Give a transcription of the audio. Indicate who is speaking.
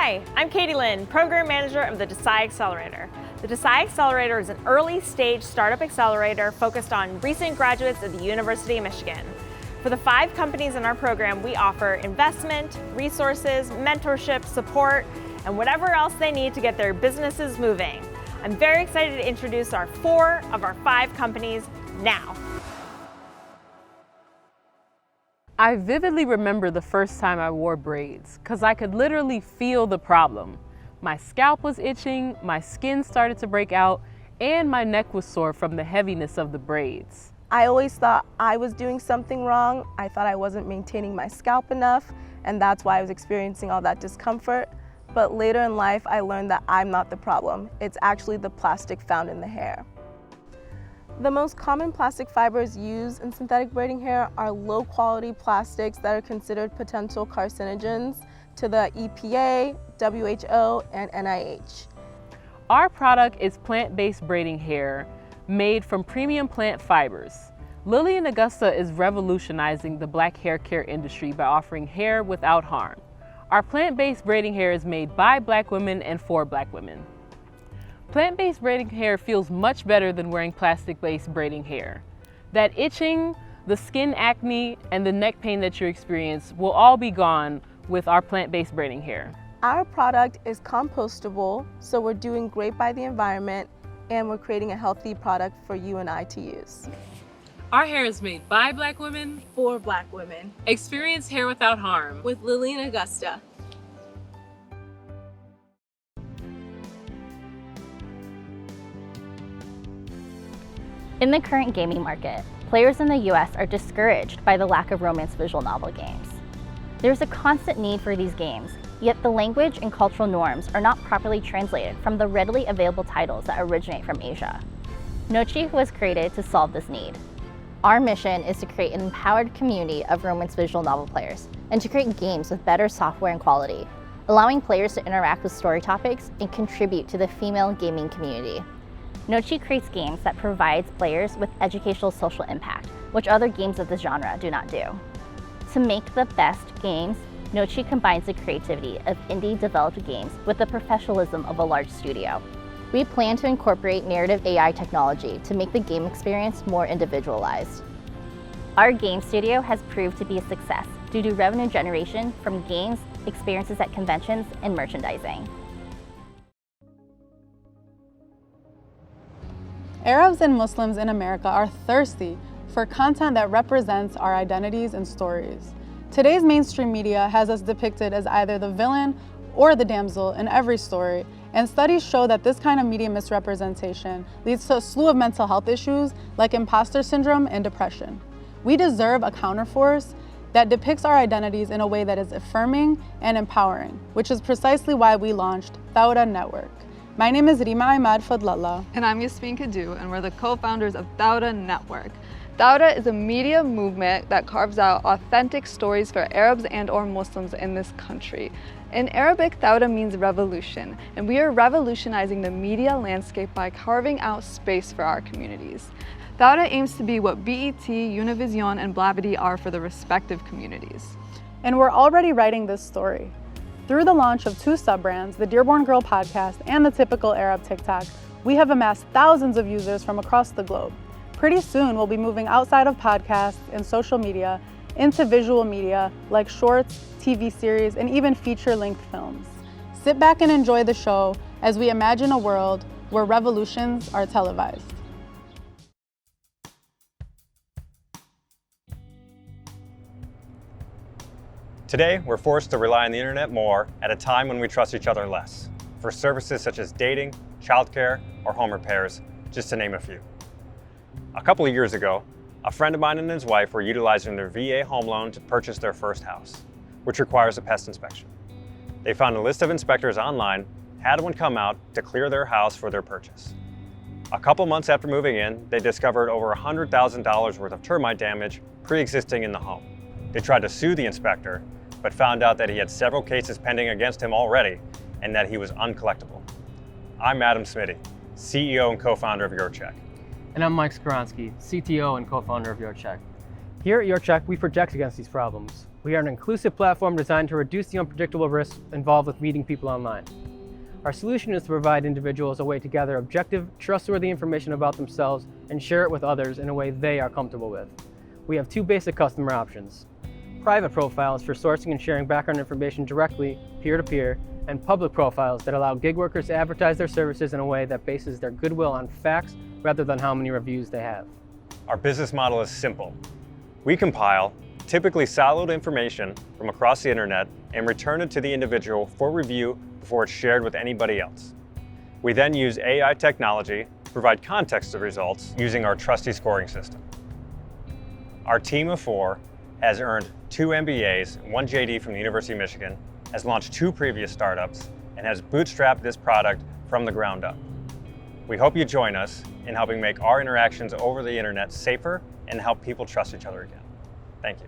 Speaker 1: Hi, I'm Katie Lynn, Program Manager of the Desai Accelerator. The Desai Accelerator is an early-stage startup accelerator focused on recent graduates of the University of Michigan. For the 5 companies in our program, we offer investment, resources, mentorship, support, and whatever else they need to get their businesses moving. I'm very excited to introduce our 4 of our 5 companies now.
Speaker 2: I vividly remember the first time I wore braids because I could literally feel the problem. My scalp was itching, my skin started to break out, and my neck was sore from the heaviness of the braids.
Speaker 3: I always thought I was doing something wrong. I thought I wasn't maintaining my scalp enough, and that's why I was experiencing all that discomfort. But later in life, I learned that I'm not the problem. It's actually the plastic found in the hair. The most common plastic fibers used in synthetic braiding hair are low-quality plastics that are considered potential carcinogens to the EPA, WHO, and NIH.
Speaker 2: Our product is plant-based braiding hair made from premium plant fibers. Lillian Augusta is revolutionizing the Black hair care industry by offering hair without harm. Our plant-based braiding hair is made by Black women and for Black women. Plant-based braiding hair feels much better than wearing plastic-based braiding hair. That itching, the skin acne, and the neck pain that you experience will all be gone with our plant-based braiding hair.
Speaker 3: Our product is compostable, so we're doing great by the environment, and we're creating a healthy product for you and I to use.
Speaker 2: Our hair is made by Black women,
Speaker 3: For Black women,
Speaker 2: experience hair without harm.
Speaker 3: with Lillian Augusta.
Speaker 4: In the current gaming market, players in the US are discouraged by the lack of romance visual novel games. There's a constant need for these games, yet the language and cultural norms are not properly translated from the readily available titles that originate from Asia. Nochi was created to solve this need. Our mission is to create an empowered community of romance visual novel players and to create games with better software and quality, allowing players to interact with story topics and contribute to the female gaming community. Nochi creates games that provides players with educational social impact, which other games of this genre do not do. To make the best games, Nochi combines the creativity of indie developed games with the professionalism of a large studio. We plan to incorporate narrative AI technology to make the game experience more individualized. Our game studio has proved to be a success due to revenue generation from games, experiences at conventions, and merchandising.
Speaker 5: Arabs and Muslims in America are thirsty for content that represents our identities and stories. Today's mainstream media has us depicted as either the villain or the damsel in every story, and studies show that this kind of media misrepresentation leads to a slew of mental health issues like imposter syndrome and depression. We deserve a counterforce that depicts our identities in a way that is affirming and empowering, which is precisely why we launched Dauda Network. My name is Rima Ahmad Fadlallah.
Speaker 6: And I'm Yasmin Kadu, and we're the co-founders of Dauda Network. Dauda is a media movement that carves out authentic stories for Arabs and/or Muslims in this country. In Arabic, Dauda means revolution, and we are revolutionizing the media landscape by carving out space for our communities. Dauda aims to be what BET, Univision, and Blavity are for the respective communities.
Speaker 5: And we're already writing this story. Through the launch of 2 sub-brands, the Dearborn Girl podcast and the Typical Arab TikTok, we have amassed thousands of users from across the globe. Pretty soon, we'll be moving outside of podcasts and social media into visual media like shorts, TV series, and even feature-length films. Sit back and enjoy the show as we imagine a world where revolutions are televised.
Speaker 7: Today, we're forced to rely on the internet more at a time when we trust each other less, for services such as dating, childcare, or home repairs, just to name a few. A couple of years ago, a friend of mine and his wife were utilizing their VA home loan to purchase their first house, which requires a pest inspection. They found a list of inspectors online, had one come out to clear their house for their purchase. A couple months after moving in, they discovered over $100,000 worth of termite damage pre-existing in the home. They tried to sue the inspector, but found out that he had several cases pending against him already and that he was uncollectible. I'm Adam Smitty, CEO and co-founder of YourCheck.
Speaker 8: And I'm Mike Skoronsky, CTO and co-founder of YourCheck. Here at YourCheck, we project against these problems. We are an inclusive platform designed to reduce the unpredictable risks involved with meeting people online. Our solution is to provide individuals a way to gather objective, trustworthy information about themselves and share it with others in a way they are comfortable with. We have two basic customer options: private profiles for sourcing and sharing background information directly, peer-to-peer, and public profiles that allow gig workers to advertise their services in a way that bases their goodwill on facts rather than how many reviews they have.
Speaker 7: Our business model is simple. We compile typically siloed information from across the internet and return it to the individual for review before it's shared with anybody else. We then use AI technology to provide context to results using our trusty scoring system. Our team of 4 has earned 2 MBAs and 1 JD from the University of Michigan, has launched 2 previous startups, and has bootstrapped this product from the ground up. We hope you join us in helping make our interactions over the internet safer and help people trust each other again. Thank you.